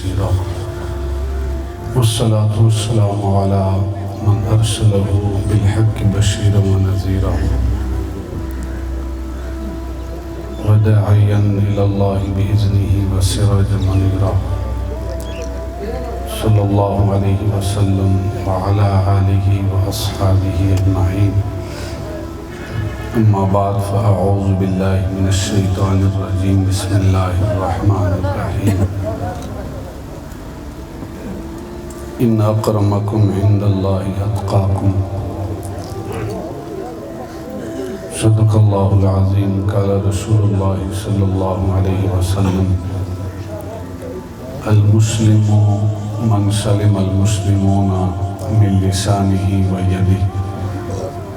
كثيرا والصلاة والسلام على من أرسله بالحق بشيرا ونذيرا وداعيا إلى الله بإذنه وسراجا منيرا صلى الله عليه وسلم وعلى آله وأصحابه أجمعين أما بعد فأعوذ بالله من الشيطان الرجيم بسم الله الرحمن الرحيم إن أكرمكم عند الله أتقاكم صدق الله العظيم قال رسول الله صلى الله عليه وسلم المسلم من سلم المسلمون من لسانه ويده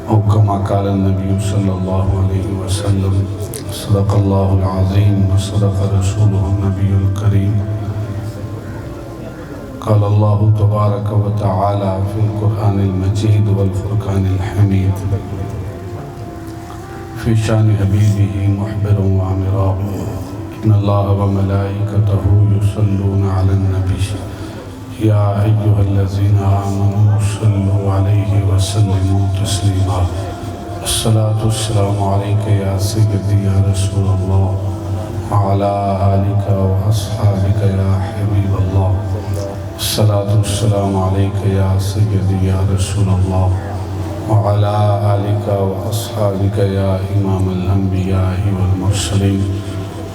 أو كما قال النبي صلى الله عليه وسلم صدق الله العظيم وصدق رسوله النبي الكريم قال الله تبارك وتعالى في القرآن المجيد والفرقان الحميد في شان حبيبه محبرا وعمرا إن الله وملائكته يصلون على النبي يا أيها الذين آمنوا صلوا عليه وسلموا تسليما الصلاة والسلام عليك يا سيدي يا رسول الله وعلى آلك وأصحابك يا حبيب الله الصلاة والسلام عليك يا سيدي يا رسول الله وعلى آلك وأصحابك يا إمام الأنبياء والمرسلين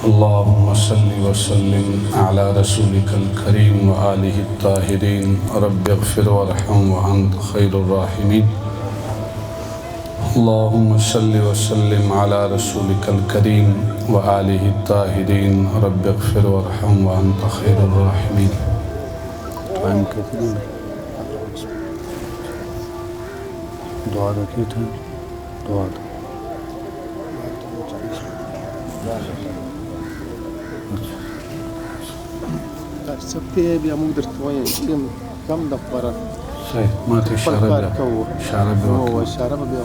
اللهم صل وسلم على رسولك الكريم وآله الطاهرين رب اغفر وارحم وأنت خير الراحمين اللهم صل وسلم على رسولك الكريم وآله الطاهرين رب اغفر وارحم وأنت خير الراحمين دعا رکھی تھا دعا سبتي بیا موږ درته وایو چې کم د خبره صحیح ما ته اشاره بیا اشاره بیا او اشاره به بیا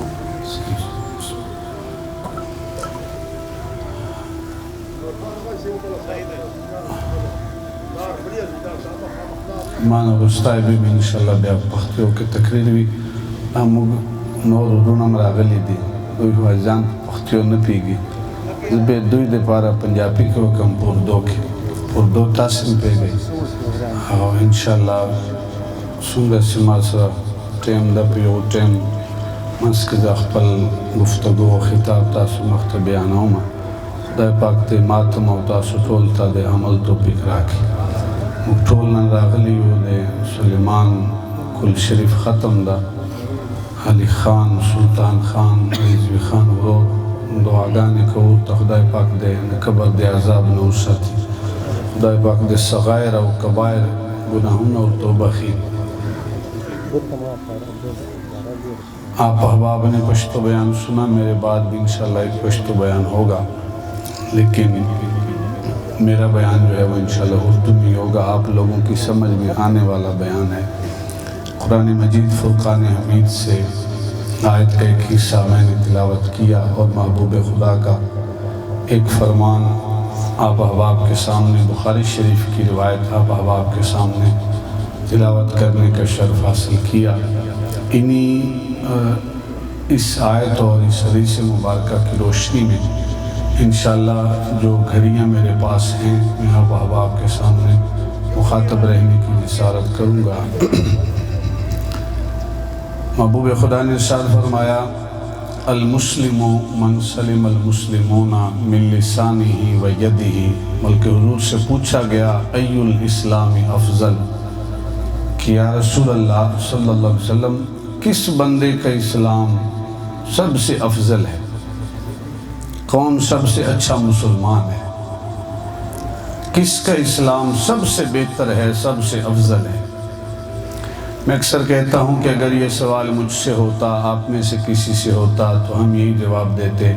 ما نه وروستی به انشاءالله بیا پښتو کې تقریر وي موږ نور ورونه هم راغلي دي دوی حاجیان پښتو نه پوهېږي زه به دوی دپاره پنجابي کې وکړم په اردو کې په اردو تاسې هم پوهېږئ او انشاءالله څومره چې ما سره ټایم ده په یو ټایم منځ کې د خپل گفتگو او خطاب تاسو مخ ته بیانوم خدای پاک دې ماته او تاسو ټول ته د عمل توفیق راکړي موږ ټول نن راغلي یو د سلیمان کل شریف ختم ده علی خان سلطان خان رضوی خان ورور دعاګانې کوو ته خدای پاک دې د قبر د عذاب نه وساتي خدای پاک دې صغایر او کبایر گناہونه ورته وبخي آپ احباب نے پشتو بیان سنا میرے بعد بھی انشاءاللہ ایک پشتو بیان ہوگا لیکن میرا بیان جو ہے وہ انشاءاللہ اردو میں ہوگا آپ لوگوں کی سمجھ میں آنے والا بیان ہے قرآن مجید فرقان حمید سے آیت کا ایک حصہ میں نے تلاوت کیا اور محبوب خدا کا ایک فرمان آپ احباب کے سامنے بخاری شریف کی روایت آپ احباب کے سامنے تلاوت کرنے کا شرف حاصل کیا اس آیت اور اس حدیث مبارکہ کی روشنی میں انشاءاللہ جو گھڑیاں میرے پاس ہیں میں آپ احباب کے سامنے مخاطب رہنے کی جسارت کروں گا محبوب خدا نے ارشاد فرمایا المسلم من سلم المسلمون من لسانه و یده بلکہ حضور سے پوچھا گیا ای الاسلام افضل کہ یا رسول اللہ صلی اللہ علیہ وسلم کس بندے کا اسلام سب سے افضل ہے کون سب سے اچھا مسلمان ہے کس کا اسلام سب سے بہتر ہے سب سے افضل ہے میں اکثر کہتا ہوں کہ اگر یہ سوال مجھ سے ہوتا آپ میں سے کسی سے ہوتا تو ہم یہی جواب دیتے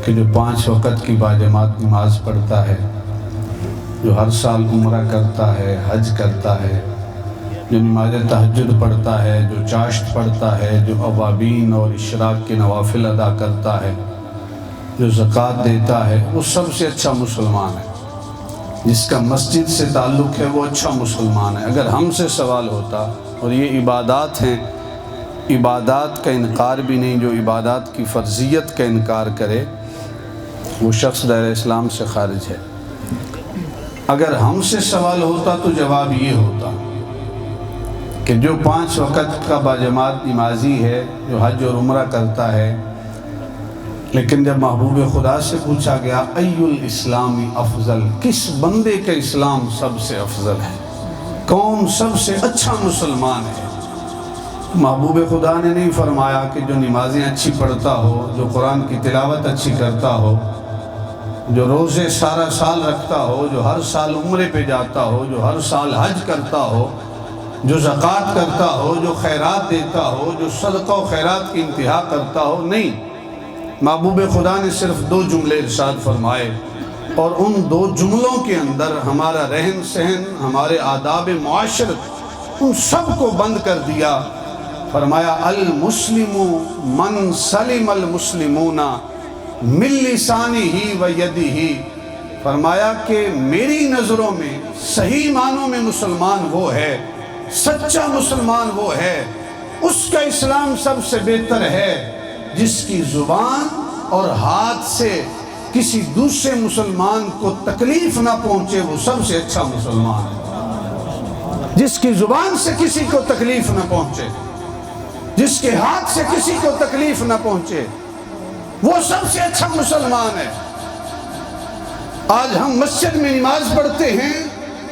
کہ جو 5 وقت کی باجماعت نماز پڑھتا ہے جو ہر سال عمرہ کرتا ہے حج کرتا ہے جو نماز تہجد پڑھتا ہے جو چاشت پڑھتا ہے جو اوابین اور اشراق کے نوافل ادا کرتا ہے جو زکوٰۃ دیتا ہے وہ سب سے اچھا مسلمان ہے جس کا مسجد سے تعلق ہے وہ اچھا مسلمان ہے۔ اگر ہم سے سوال ہوتا، اور یہ عبادات ہیں، عبادات کا انکار بھی نہیں، جو عبادات کی فرضیت کا انکار کرے وہ شخص دائرہ اسلام سے خارج ہے۔ اگر ہم سے سوال ہوتا تو جواب یہ ہوتا کہ جو 5 وقت کا باجماعت نمازی ہے، جو حج اور عمرہ کرتا ہے، لیکن جب محبوب خدا سے پوچھا گیا ای الاسلام افضل، کس بندے کا اسلام سب سے افضل ہے، کون سب سے اچھا مسلمان ہے، محبوب خدا نے نہیں فرمایا کہ جو نمازیں اچھی پڑھتا ہو، جو قرآن کی تلاوت اچھی کرتا ہو، جو روزے سارا سال رکھتا ہو، جو ہر سال عمرے پہ جاتا ہو، جو ہر سال حج کرتا ہو، جو زکوٰۃ کرتا ہو، جو خیرات دیتا ہو، جو صدقہ و خیرات کی انتہا کرتا ہو۔ نہیں، محبوب خدا نے صرف 2 جملے ارشاد فرمائے، اور ان 2 جملوں کے اندر ہمارا رہن سہن، ہمارے آداب معاشرت، ان سب کو بند کر دیا۔ فرمایا المسلم من سلم المسلمون من لسانہ و یدہ، فرمایا کہ میری نظروں میں صحیح معنوں میں مسلمان وہ ہے، سچا مسلمان وہ ہے، اس کا اسلام سب سے بہتر ہے جس کی زبان اور ہاتھ سے کسی دوسرے مسلمان کو تکلیف نہ پہنچے، وہ سب سے اچھا مسلمان ہے۔ جس کی زبان سے کسی کو تکلیف نہ پہنچے، جس کے ہاتھ سے کسی کو تکلیف نہ پہنچے، وہ سب سے اچھا مسلمان ہے۔ آج ہم مسجد میں نماز پڑھتے ہیں،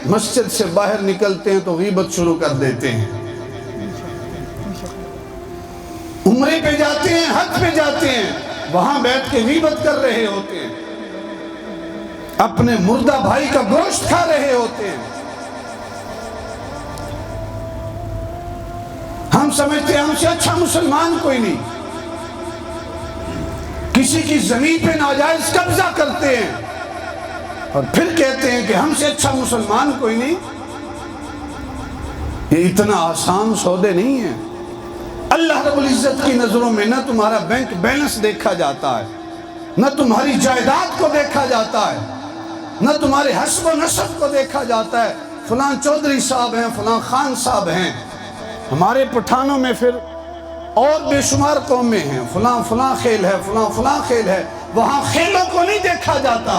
مسجد سے باہر نکلتے ہیں تو غیبت شروع کر دیتے ہیں، عمرے پہ جاتے ہیں، حج پہ جاتے ہیں، وہاں بیٹھ کے غیبت کر رہے ہوتے ہیں، اپنے مردہ بھائی کا گوشت کھا رہے ہوتے ہیں۔ ہم سمجھتے ہیں ہم سے اچھا مسلمان کوئی نہیں، کسی کی زمین پہ ناجائز قبضہ کرتے ہیں اور پھر کہتے ہیں کہ ہم سے اچھا مسلمان کوئی نہیں۔ یہ اتنا آسان سودے نہیں ہیں۔ اللہ رب العزت کی نظروں میں نہ تمہارا بینک بیلنس دیکھا جاتا ہے، نہ تمہاری جائیداد کو دیکھا جاتا ہے، نہ تمہارے حسب و نسب کو دیکھا جاتا ہے، فلاں چودھری صاحب ہیں، فلاں خان صاحب ہیں۔ ہمارے پٹھانوں میں پھر اور بے شمار قومیں ہیں، فلاں فلاں خیل ہے، فلاں فلاں خیل ہے، وہاں خیلوں کو نہیں دیکھا جاتا،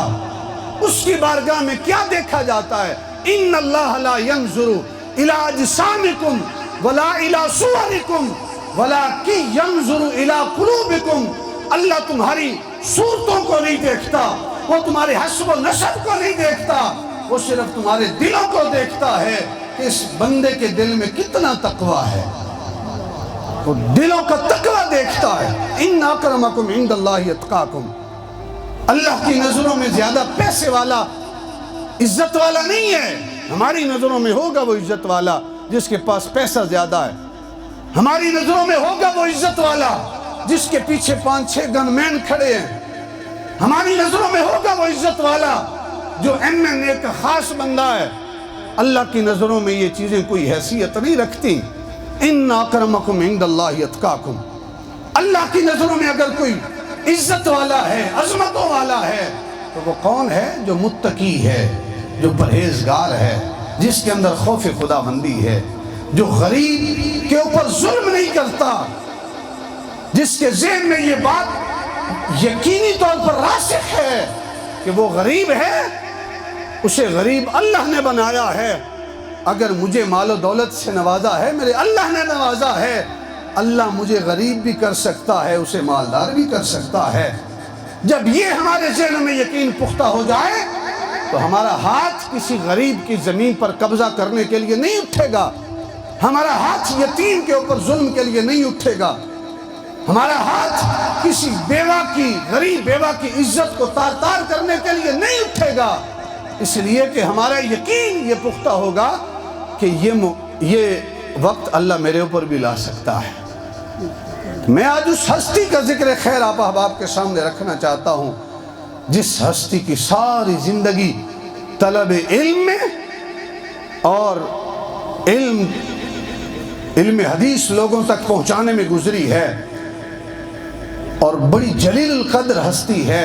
اس کی بارگاہ میں کیا دیکھا جاتا ہے؟ ان اللہ لا ينظر الى اجسامکم ولا الى صورکم ولکن ينظر الى قلوبکم۔ اللہ تمہاری صورتوں کو نہیں دیکھتا، وہ تمہارے حسب و نسب کو نہیں دیکھتا، وہ صرف تمہارے دلوں کو دیکھتا ہے کہ اس بندے کے دل میں کتنا تقویٰ ہے، وہ دلوں کا تقویٰ دیکھتا ہے۔ ان اکرمکم عند اللہ اتقاکم۔ اللہ کی نظروں میں زیادہ پیسے والا عزت والا نہیں ہے، ہماری نظروں میں ہوگا وہ عزت والا جس کے پاس پیسہ زیادہ ہے، ہماری نظروں میں ہوگا وہ عزت والا جس کے پیچھے 5-6 گن مین کھڑے ہیں، ہماری نظروں میں ہوگا وہ عزت والا جو MNA کا خاص بندہ ہے۔ اللہ کی نظروں میں یہ چیزیں کوئی حیثیت نہیں رکھتی۔ ان اکرمکم عند اللہ اتقاکم۔ اللہ کی نظروں میں اگر کوئی عزت والا ہے، عظمتوں والا ہے، تو وہ کون ہے؟ جو متقی ہے، جو پرہیزگار ہے، جس کے اندر خوف خدا بندی ہے، جو غریب کے اوپر ظلم نہیں کرتا، جس کے ذہن میں یہ بات یقینی طور پر راسخ ہے کہ وہ غریب ہے، اسے غریب اللہ نے بنایا ہے۔ اگر مجھے مال و دولت سے نوازا ہے، میرے اللہ نے نوازا ہے، اللہ مجھے غریب بھی کر سکتا ہے، اسے مالدار بھی کر سکتا ہے۔ جب یہ ہمارے ذہن میں یقین پختہ ہو جائے تو ہمارا ہاتھ کسی غریب کی زمین پر قبضہ کرنے کے لیے نہیں اٹھے گا، ہمارا ہاتھ یتیم کے اوپر ظلم کے لیے نہیں اٹھے گا، ہمارا ہاتھ کسی بیوہ کی، غریب بیوہ کی عزت کو تار تار کرنے کے لیے نہیں اٹھے گا، اس لیے کہ ہمارا یقین یہ پختہ ہوگا کہ یہ وقت اللہ میرے اوپر بھی لا سکتا ہے۔ میں آج اس ہستی کا ذکر خیر آپ احباب کے سامنے رکھنا چاہتا ہوں جس ہستی کی ساری زندگی طلب علم میں اور علم حدیث لوگوں تک پہنچانے میں گزری ہے، اور بڑی جلیل القدر ہستی ہے،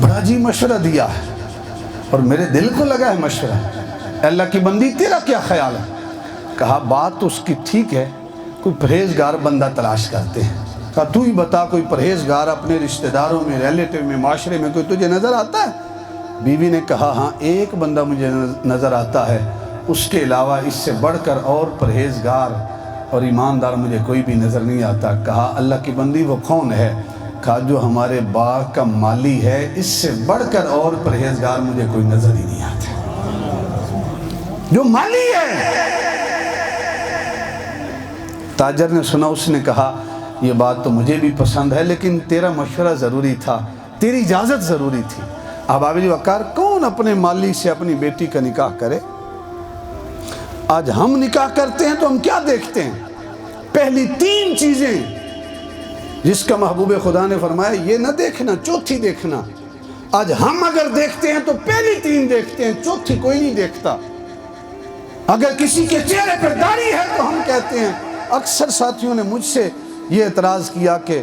بڑا عجیب مشورہ دیا ہے اور میرے دل کو لگا ہے مشورہ. اے اللہ کی بندی تیرا کیا خیال ہے؟ کہا بات تو اس کی ٹھیک ہے، کوئی پرہیزگار بندہ تلاش کرتے ہیں. کہا تو ہی بتا کوئی پرہیزگار اپنے رشتہ داروں میں، ریلیٹیو میں، معاشرے میں کوئی تجھے نظر آتا ہے؟ بیوی نے کہا ہاں ایک بندہ مجھے نظر آتا ہے، اس کے علاوہ اس سے بڑھ کر اور پرہیزگار اور ایماندار مجھے کوئی بھی نظر نہیں آتا. کہا اللہ کی بندی وہ کون ہے؟ کہا جو ہمارے باغ کا مالی ہے، اس سے بڑھ کر اور پرہیزگار مجھے کوئی نظر ہی نہیں آتا. جو مالی ہے. تاجر نے سنا، اس نے کہا یہ بات تو مجھے بھی پسند ہے لیکن تیرا مشورہ ضروری تھا، تیری اجازت ضروری تھی. احباب وقار، کون اپنے مالی سے اپنی بیٹی کا نکاح کرے؟ آج ہم نکاح کرتے ہیں تو ہم کیا دیکھتے ہیں؟ پہلی 3 چیزیں جس کا محبوب خدا نے فرمایا یہ نہ دیکھنا، چوتھی دیکھنا. آج ہم اگر دیکھتے ہیں تو پہلی 3 دیکھتے ہیں، چوتھی کوئی نہیں دیکھتا. اگر کسی کے چہرے پر داڑھی ہے تو ہم کہتے ہیں. اکثر ساتھیوں نے مجھ سے یہ اعتراض کیا کہ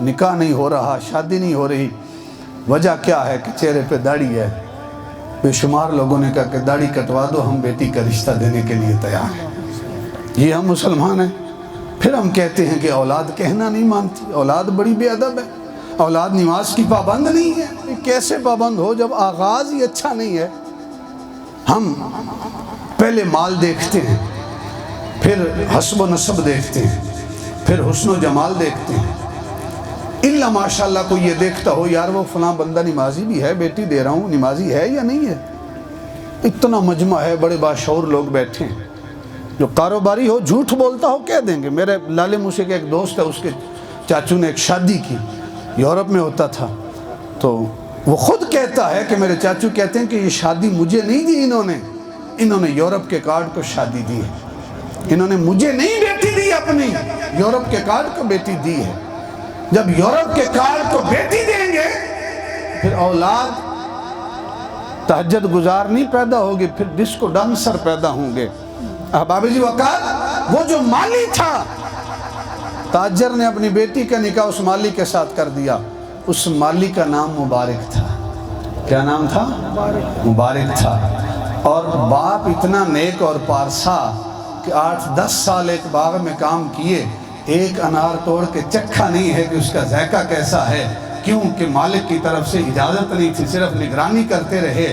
نکاح نہیں ہو رہا، شادی نہیں ہو رہی، وجہ کیا ہے کہ چہرے پہ داڑھی ہے. بے شمار لوگوں نے کہا کہ داڑھی کٹوا دو، ہم بیٹی کا رشتہ دینے کے لیے تیار ہیں. یہ ہم مسلمان ہیں. پھر ہم کہتے ہیں کہ اولاد کہنا نہیں مانتی، اولاد بڑی بے ادب ہے، اولاد نماز کی پابند نہیں ہے. کیسے پابند ہو جب آغاز ہی اچھا نہیں ہے؟ ہم پہلے مال دیکھتے ہیں، پھر حسب و نسب دیکھتے ہیں، پھر حسن و جمال دیکھتے ہیں. اللہ ماشاءاللہ کوئی یہ دیکھتا ہو یار وہ فلاں بندہ نمازی بھی ہے، بیٹی دے رہا ہوں، نمازی ہے یا نہیں ہے. اتنا مجمع ہے، بڑے باشعور لوگ بیٹھے ہیں. جو کاروباری ہو، جھوٹ بولتا ہو، کہہ دیں گے. میرے لالے موسیٰ کے ایک دوست ہے، اس کے چاچو نے ایک شادی کی، یورپ میں ہوتا تھا. تو وہ خود کہتا ہے کہ میرے چاچو کہتے ہیں کہ یہ شادی مجھے نہیں دی انہوں نے یورپ کے کارڈ کو شادی دی ہے. انہوں نے مجھے نہیں بیٹی دی، اپنی یورپ کے کارڈ کو بیٹی دی ہے. جب یورپ کے کارڈ کو بیٹی دیں گے پھر اولاد تہجد گزار نہیں پیدا ہوگی، پھر ڈسکو ڈانسر پیدا ہوں گے. احباب وقار، وہ جو مالی تھا، تاجر نے اپنی بیٹی کا نکاح اس مالی کے ساتھ کر دیا. اس مالی کا نام مبارک تھا. کیا نام تھا؟ مبارک تھا. اور باپ اتنا نیک اور پارسا کہ 8-10 سال ایک باغ میں کام کیے، ایک انار توڑ کے چکھا نہیں ہے کہ اس کا ذائقہ کیسا ہے. کیونکہ مالک کی طرف سے اجازت نہیں تھی، صرف نگرانی کرتے رہے.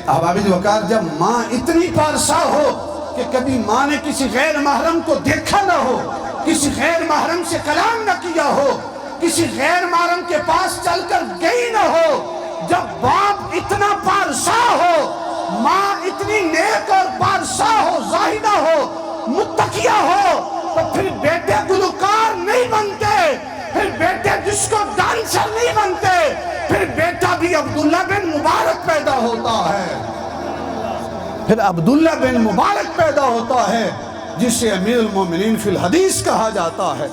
احباب وقار، جب ماں اتنی پارسا ہو کہ کبھی ماں نے کسی غیر محرم کو دیکھا نہ ہو، کسی غیر محرم سے کلام نہ کیا ہو، کسی غیر محرم کے پاس چل کر گئی نہ ہو، جب باپ اتنا پارسا ہو، ماں اتنی نیک اور پارسا ہو، زاہدہ ہو، متقیہ ہو، تو پھر بیٹے گلوکار نہیں بنتے، پھر بیٹے ڈسکو ڈانسر نہیں بنتے، پھر بیٹا بھی عبداللہ بن مبارک پیدا ہوتا ہے. پھر عبداللہ بن مبارک پیدا ہوتا ہے، جسے امیر المومنین فی الحدیث کہا جاتا ہے،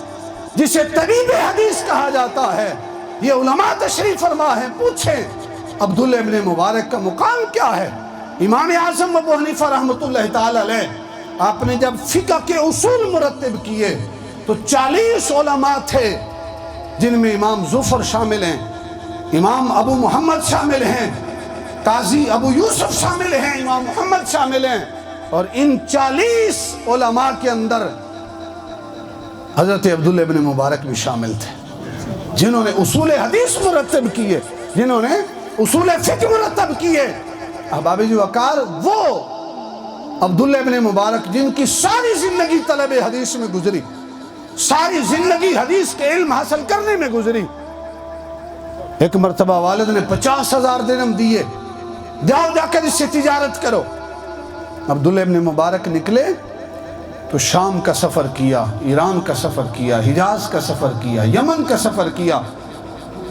جسے طبیب حدیث کہا جاتا ہے. یہ علماء تشریف فرما ہے، پوچھیں عبداللہ بن مبارک کا مقام کیا ہے؟ امام اعظم ابو حنیفہ رحمۃ اللہ تعالی علیہ، آپ نے جب فقہ کے اصول مرتب کیے تو 40 علماء تھے، جن میں امام زفر شامل ہیں، امام ابو محمد شامل ہیں، قاضی ابو یوسف شامل ہیں، امام محمد شامل ہیں. اور ان 40 علماء کے اندر حضرت عبداللہ بن مبارک بھی شامل تھے، جنہوں نے اصول حدیث مرتب کیے، جنہوں نے اصول فقہ مرتب کیے. احباب وقار، وہ عبداللہ بن مبارک جن کی ساری زندگی طلب حدیث میں گزری، ساری زندگی حدیث کے علم حاصل کرنے میں گزری. ایک مرتبہ والد نے 50,000 درہم دیے، جاؤ جا کر اس سے تجارت کرو. عبداللہ ابن مبارک نکلے تو شام کا سفر کیا، ایران کا سفر کیا، حجاز کا سفر کیا، یمن کا سفر کیا،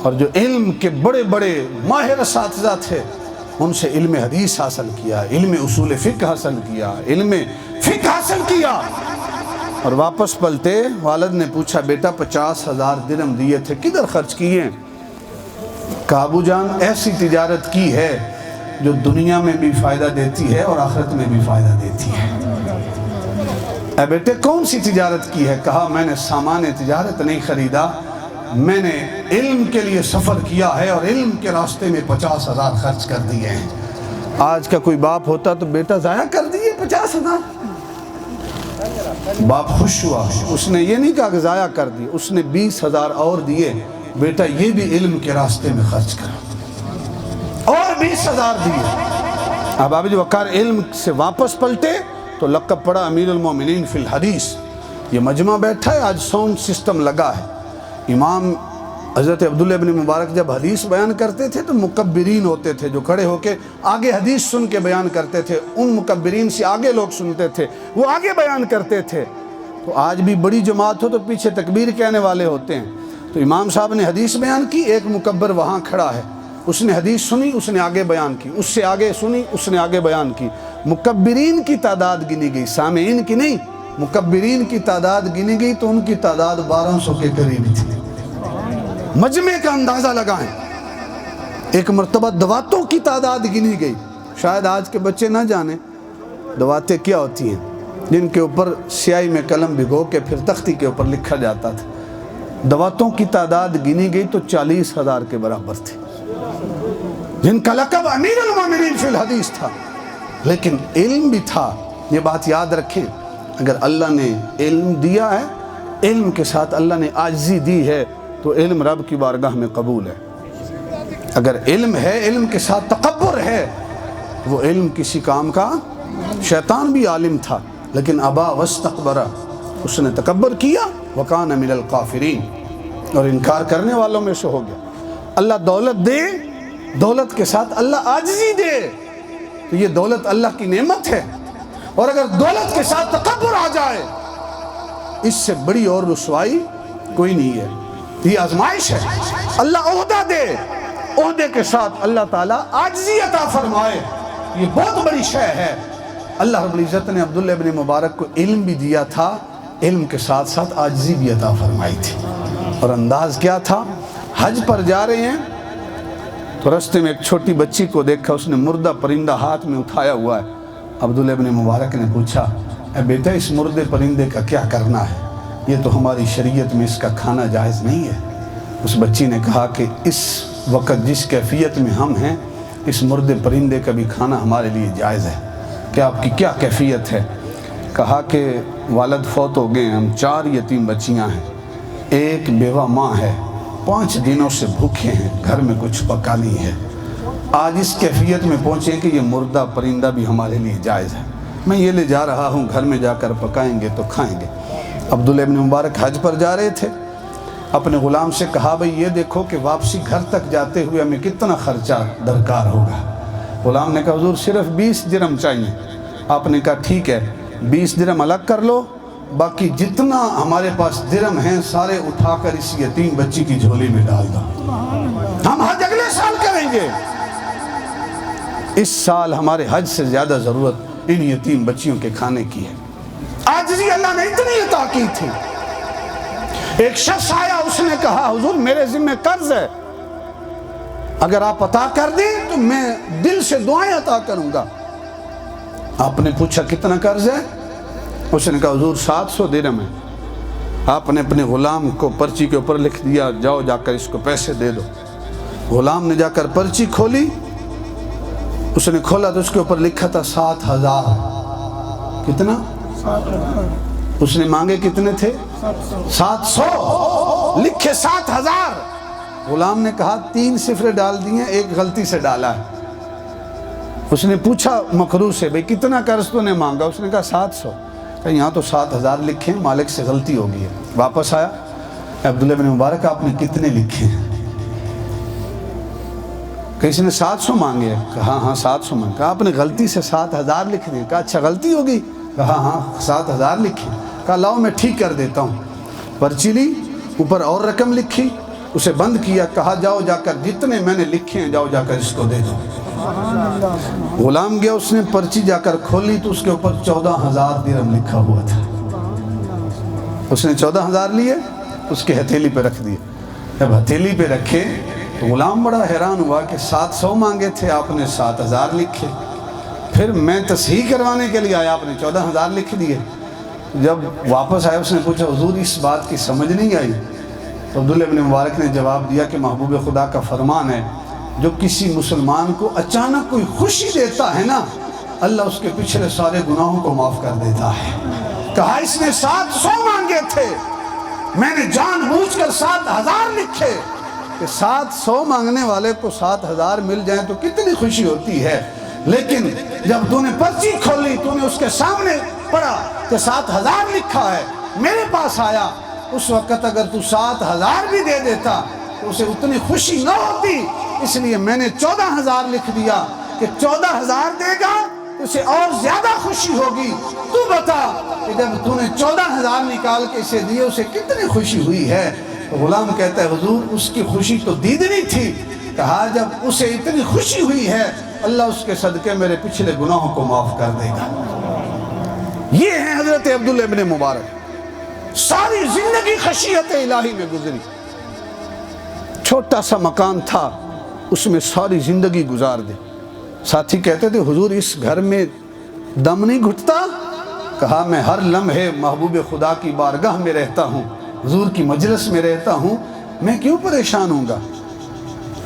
اور جو علم کے بڑے بڑے ماہر اساتذہ تھے ان سے علم حدیث حاصل کیا، علم اصول فقہ حاصل کیا، علم فقہ حاصل کیا. اور واپس پلٹے، والد نے پوچھا بیٹا 50,000 درہم دیے تھے کدھر خرچ کیے؟ کہا ابو جان ایسی تجارت کی ہے جو دنیا میں بھی فائدہ دیتی ہے اور آخرت میں بھی فائدہ دیتی ہے. اے بیٹے کون سی تجارت کی ہے؟ کہا میں نے سامان تجارت نہیں خریدا، میں نے علم کے لیے سفر کیا ہے اور علم کے راستے میں 50,000 خرچ کر دیے ہیں۔ آج کا کوئی باپ ہوتا تو بیٹا ضائع کر دیے 50,000، باپ خوش ہوا، اس نے یہ نہیں کہا کہ ضائع کر دی، اس نے 20,000 اور دیے، بیٹا یہ بھی علم کے راستے میں خرچ کرو، اور 20,000 دیے۔ اب آپ جو وقار علم سے واپس پلٹے تو لقب پڑا امیر المومنین فی الحدیث۔ یہ مجمع بیٹھا ہے، آج ساؤنڈ سسٹم لگا ہے۔ امام حضرت عبداللہ ابن مبارک جب حدیث بیان کرتے تھے تو مکبرین ہوتے تھے جو کھڑے ہو کے آگے حدیث سن کے بیان کرتے تھے، ان مکبرین سے آگے لوگ سنتے تھے، وہ آگے بیان کرتے تھے۔ تو آج بھی بڑی جماعت ہو تو پیچھے تکبیر کہنے والے ہوتے ہیں۔ تو امام صاحب نے حدیث بیان کی، ایک مکبر وہاں کھڑا ہے، اس نے حدیث سنی، اس نے آگے بیان کی، اس سے آگے سنی، اس نے آگے بیان کی۔ مکبرین کی تعداد گنی گئی، سامعین کی نہیں، مکبرین کی تعداد گنی گئی تو ان کی تعداد 1200 کے قریب تھی۔ مجمع کا اندازہ لگائیں۔ ایک مرتبہ دواتوں کی تعداد گنی گئی، شاید آج کے بچے نہ جانیں دواتیں کیا ہوتی ہیں، جن کے اوپر سیاہی میں قلم بھگو کے پھر تختی کے اوپر لکھا جاتا تھا۔ دواتوں کی تعداد گنی گئی تو 40,000 کے برابر تھی، جن کا لقب امیر المومنین فی الحدیث تھا، لیکن علم بھی تھا۔ یہ بات یاد رکھیں، اگر اللہ نے علم دیا ہے، علم کے ساتھ اللہ نے عاجزی دی ہے تو علم رب کی بارگاہ میں قبول ہے۔ اگر علم ہے، علم کے ساتھ تکبر ہے، وہ علم کسی کام کا، شیطان بھی عالم تھا لیکن ابا واستکبر، اس نے تکبر کیا، وکان من الکافرین، اور انکار کرنے والوں میں سے ہو گیا۔ اللہ دولت دے، دولت کے ساتھ اللہ عاجزی دے تو یہ دولت اللہ کی نعمت ہے، اور اگر دولت کے ساتھ تکبر آ جائے اس سے بڑی اور رسوائی کوئی نہیں ہے۔ یہ آزمائش ہے۔ اللہ عہدہ دے، عہدے کے ساتھ اللہ تعالیٰ عاجزی عطا فرمائے، یہ بہت بڑی شے ہے۔ اللہ رب العزت نے عبداللہ ابن مبارک کو علم بھی دیا تھا، علم کے ساتھ ساتھ عاجزی بھی عطا فرمائی تھی۔ اور انداز کیا تھا؟ حج پر جا رہے ہیں تو رستے میں ایک چھوٹی بچی کو دیکھا، اس نے مردہ پرندہ ہاتھ میں اٹھایا ہوا ہے۔ عبداللہ ابن مبارک نے پوچھا، اے بیٹا اس مردے پرندے کا کیا کرنا ہے؟ یہ تو ہماری شریعت میں اس کا کھانا جائز نہیں ہے۔ اس بچی نے کہا کہ اس وقت جس کیفیت میں ہم ہیں، اس مردے پرندے کا بھی کھانا ہمارے لیے جائز ہے۔ کہ آپ کی کیا کیفیت ہے؟ کہا کہ والد فوت ہو گئے ہیں، ہم 4 یتیم بچیاں ہیں، ایک بیوہ ماں ہے، 5 دنوں سے بھوکے ہیں، گھر میں کچھ پکا نہیں ہے، آج اس کیفیت میں پہنچے کہ یہ مردہ پرندہ بھی ہمارے لیے جائز ہے، میں یہ لے جا رہا ہوں، گھر میں جا کر پکائیں گے تو کھائیں گے۔ عبداللہ ابن مبارک حج پر جا رہے تھے، اپنے غلام سے کہا بھئی یہ دیکھو کہ واپسی گھر تک جاتے ہوئے ہمیں کتنا خرچہ درکار ہوگا۔ غلام نے کہا حضور صرف 20 درہم چاہیے۔ آپ نے کہا ٹھیک ہے، 20 درہم الگ کر لو، باقی جتنا ہمارے پاس درہم ہیں سارے اٹھا کر اس یتیم بچی کی جھولی میں ڈال دو، ہم حج اگلے سال کریں گے۔ اس سال ہمارے حج سے زیادہ ضرورت ان یتیم بچیوں کے کھانے کی ہے۔ عاجزی اللہ نے اتنی عطا کی تھی۔ ایک شخص آیا، اس نے کہا حضور میرے ذمہ قرض ہے، اگر آپ عطا کر دیں تو میں دل سے دعائیں عطا کروں گا۔ آپ نے پوچھا کتنا قرض ہے؟ اس نے کہا حضور 700 درہم ہے۔ آپ نے اپنے غلام کو پرچی کے اوپر لکھ دیا، جاؤ جا کر اس کو پیسے دے دو۔ غلام نے جا کر پرچی کھولی، اس نے کھولا تو اس کے اوپر لکھا تھا 7,000۔ کتنا؟ اس نے مانگے کتنے تھے؟ 700، لکھے 7,000۔ غلام نے کہا 3 صفریں ڈال دیے، ایک غلطی سے ڈالا ہے۔ اس نے پوچھا مکروہ سے بھئی کتنا قرض تو نے مانگا؟ اس نے کہا 700۔ کہا یہاں تو 7,000 لکھے ہیں، مالک سے غلطی ہو گئی ہے۔ واپس آیا، عبداللہ بن مبارک آپ نے کتنے لکھے ہیں؟ کسی نے 700 مانگے؟ کہا ہاں 700 مانگے۔ کہا آپ نے غلطی سے 7,000 لکھ دیں۔ کہا اچھا غلطی ہوگی؟ کہا ہاں 7,000 لکھے۔ کہا لاؤ میں ٹھیک کر دیتا ہوں۔ پرچی لی، اوپر اور رقم لکھی، اسے بند کیا، کہا جاؤ جا کر جتنے میں نے لکھے ہیں جاؤ جا کر اس کو دے دو۔ غلام گیا، اس نے پرچی جا کر کھولی تو اس کے اوپر 14,000 درہم لکھا ہوا تھا۔ اس نے 14,000 لیے، اس کے ہتھیلی پہ رکھ دیے۔ جب ہتھیلی پہ رکھے تو غلام بڑا حیران ہوا کہ 700 مانگے تھے، آپ نے 7,000 لکھے۔ پھر میں تصحیح کروانے کے لیے آیا، آپ نے 14,000 لکھ دیے۔ جب واپس آیا اس نے پوچھا حضور اس بات کی سمجھ نہیں آئی تو عبداللہ ابن مبارک نے جواب دیا کہ محبوب خدا کا فرمان ہے جو کسی مسلمان کو اچانک کوئی خوشی دیتا ہے نا اللہ اس کے پچھلے سارے گناہوں کو معاف کر دیتا ہے۔ کہا اس نے 700 مانگے تھے، میں نے جان بوجھ کر 7000 لکھے کہ 700 مانگنے والے کو 7000 مل جائیں تو کتنی خوشی ہوتی ہے، لیکن جب تو نے پرچی کھولی تو نے اس کے سامنے پڑھا کہ 7000 لکھا ہے، میرے پاس آیا، اس وقت اگر تو 7000 بھی دے دیتا تو اسے اتنی خوشی نہ ہوتی، اس لیے میں نے 14000 لکھ دیا کہ 14000 دے گا تو اسے اور زیادہ خوشی ہوگی۔ تو بتا کہ جب تو نے 14000 نکال کے اسے دیے اسے کتنی خوشی ہوئی ہے؟ تو غلام کہتا ہے حضور اس کی خوشی تو دیدنی تھی۔ کہا جب اسے اتنی خوشی ہوئی ہے اللہ اس کے صدقے میرے پچھلے گناہوں کو معاف کر دے گا۔ یہ ہیں حضرت عبداللہ ابن مبارک، ساری زندگی خشیت الہی میں گزری، چھوٹا سا مکان تھا اس میں ساری زندگی گزار دی۔ ساتھی کہتے تھے حضور اس گھر میں دم نہیں گھٹتا؟ کہا میں ہر لمحے محبوب خدا کی بارگاہ میں رہتا ہوں، حضور کی مجلس میں رہتا ہوں، میں کیوں پریشان ہوں گا؟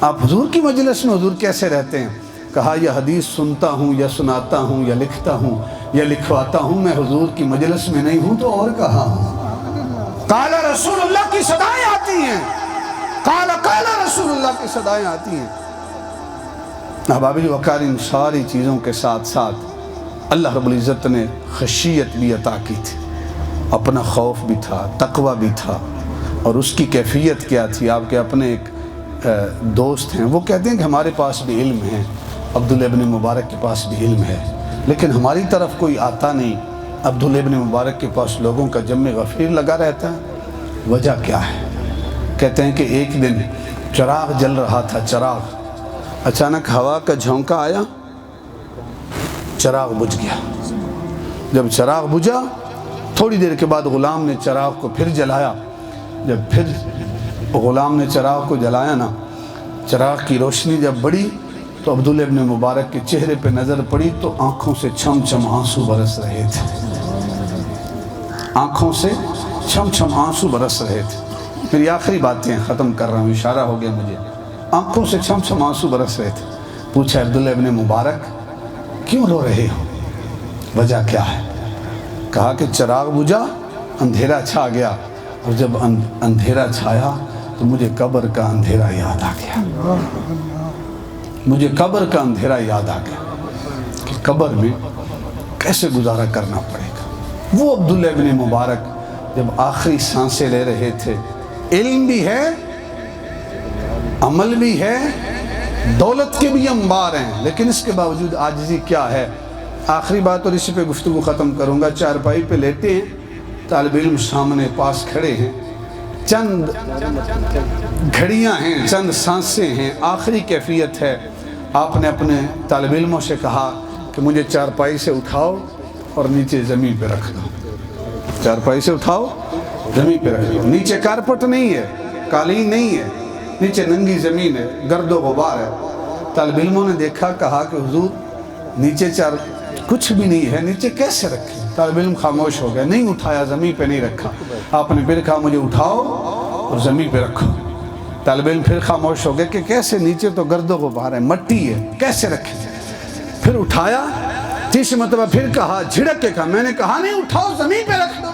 آپ حضور کی مجلس میں حضور کیسے رہتے ہیں؟ کہا یہ حدیث سنتا ہوں یا سناتا ہوں یا لکھتا ہوں یا لکھواتا ہوں، میں حضور کی مجلس میں نہیں ہوں تو اور کہاں ہوں؟ قال رسول اللہ کی صدائیں آتی ہیں، قال رسول اللہ کی صدائیں آتی ہیں۔ احبابی وقار ان ساری چیزوں کے ساتھ ساتھ اللہ رب العزت نے خشیت بھی عطا کی تھی، اپنا خوف بھی تھا، تقوی بھی تھا، اور اس کی کیفیت کیا تھی؟ آپ کے اپنے ایک دوست ہیں وہ کہتے ہیں کہ ہمارے پاس بھی علم ہے، عبداللہ ابن مبارک کے پاس بھی علم ہے، لیکن ہماری طرف کوئی آتا نہیں۔ عبداللہ ابن مبارک کے پاس لوگوں کا جمع غفیر لگا رہتا ہے، وجہ کیا ہے؟ کہتے ہیں کہ ایک دن چراغ جل رہا تھا، چراغ، اچانک ہوا کا جھونکا آیا، چراغ بجھ گیا۔ جب چراغ بجھا تھوڑی دیر کے بعد غلام نے چراغ کو پھر جلایا، جب پھر غلام نے چراغ کو جلایا نا، چراغ کی روشنی جب بڑھی تو عبداللہ ابن مبارک کے چہرے پہ نظر پڑی تو آنکھوں سے چھم چھم آنسو برس رہے تھے، آنکھوں سے چھم چھم آنسو برس رہے تھے۔ میری آخری باتیں ختم کر رہا ہوں، اشارہ ہو گیا مجھے، آنکھوں سے چھم چھم آنسو برس رہے تھے۔ پوچھا عبداللہ ابن مبارک کیوں رو رہے ہو، وجہ کیا ہے؟ کہا کہ چراغ بجھا، اندھیرا چھا گیا، اور جب اندھیرا چھایا تو مجھے قبر کا اندھیرا یاد آ گیا، مجھے قبر کا اندھیرا یاد آ گیا کہ قبر میں کیسے گزارا کرنا پڑے گا۔ وہ عبداللہ ابن مبارک جب آخری سانسیں لے رہے تھے، علم بھی ہے، عمل بھی ہے، دولت کے بھی انبار ہیں، لیکن اس کے باوجود عاجزی کیا ہے؟ آخری بات اور اسی پہ گفتگو ختم کروں گا۔ چارپائی پہ لیٹے ہیں، طالب علم سامنے پاس کھڑے ہیں، چند گھڑیاں ہیں، چند سانسیں ہیں، آخری کیفیت ہے۔ آپ نے اپنے طالب علموں سے کہا کہ مجھے چارپائی سے اٹھاؤ اور نیچے زمین پہ رکھ دو، چارپائی سے اٹھاؤ زمین پہ رکھ دو۔ نیچے کارپٹ نہیں ہے، قالین نہیں ہے، نیچے ننگی زمین ہے، گرد و غبار ہے۔ طالب علموں نے دیکھا، کہا کہ حضور نیچے کچھ بھی نہیں ہے، نیچے کیسے رکھیں؟ طالب علم خاموش ہو گیا، نہیں اٹھایا، زمین پہ نہیں رکھا۔ آپ نے پھر کہا مجھے اٹھاؤ اور زمین پہ رکھو۔ طالب علم پھر خاموش ہو گیا کہ کیسے، نیچے تو گرد و غبار ہے، مٹی ہے، کیسے رکھیں؟ پھر اٹھایا، تیسری مرتبہ پھر کہا، جھڑک کے کہا، میں نے کہا نہیں اٹھاؤ زمین پہ رکھ دو۔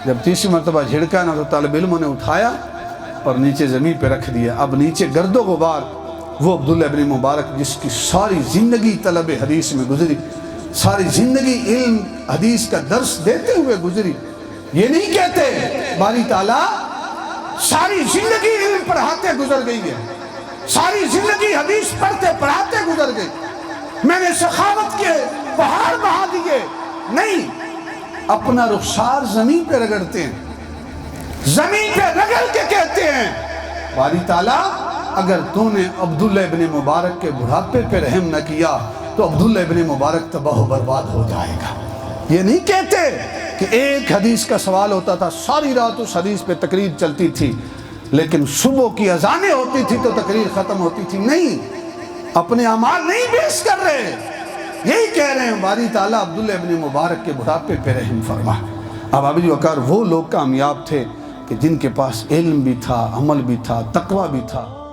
جب تیسری مرتبہ جھڑکا نا تو طالب علموں نے اٹھایا اور نیچے زمین پہ رکھ دیا۔ اب نیچے گرد و غبار، وہ عبداللہ ابن مبارک جس کی ساری زندگی طلب حدیث میں گزری، ساری زندگی علم حدیث کا درس دیتے ہوئے گزری۔ یہ نہیں کہتے باری تعالیٰ ساری زندگی علم پڑھاتے گزر گئی ہے، ساری زندگی حدیث پڑھتے پڑھاتے گزر گئی، میں نے سخاوت کے پہاڑ بہا دیے، نہیں، اپنا رخسار زمین پہ رگڑتے ہیں، زمین پہ رگڑ کے کہتے ہیں باری تعالیٰ اگر تو نے عبداللہ ابن مبارک کے بڑھاپے پہ رحم نہ کیا تو عبداللہ ابن مبارک تباہ و برباد ہو جائے گا۔ یہ نہیں کہتے کہ ایک حدیث کا سوال ہوتا تھا، ساری رات اس حدیث پہ تقریر چلتی تھی، لیکن صبح کی اذانیں ہوتی تھی تو تقریر ختم ہوتی تھی، نہیں، اپنے اعمال نہیں پیش کر رہے، یہی کہہ رہے ہیں باری تعالیٰ عبداللہ ابن مبارک کے بڑھاپے پہ رحم فرما۔ اب عابد وقار وہ لوگ کامیاب تھے کہ جن کے پاس علم بھی تھا، عمل بھی تھا، تقوی بھی تھا،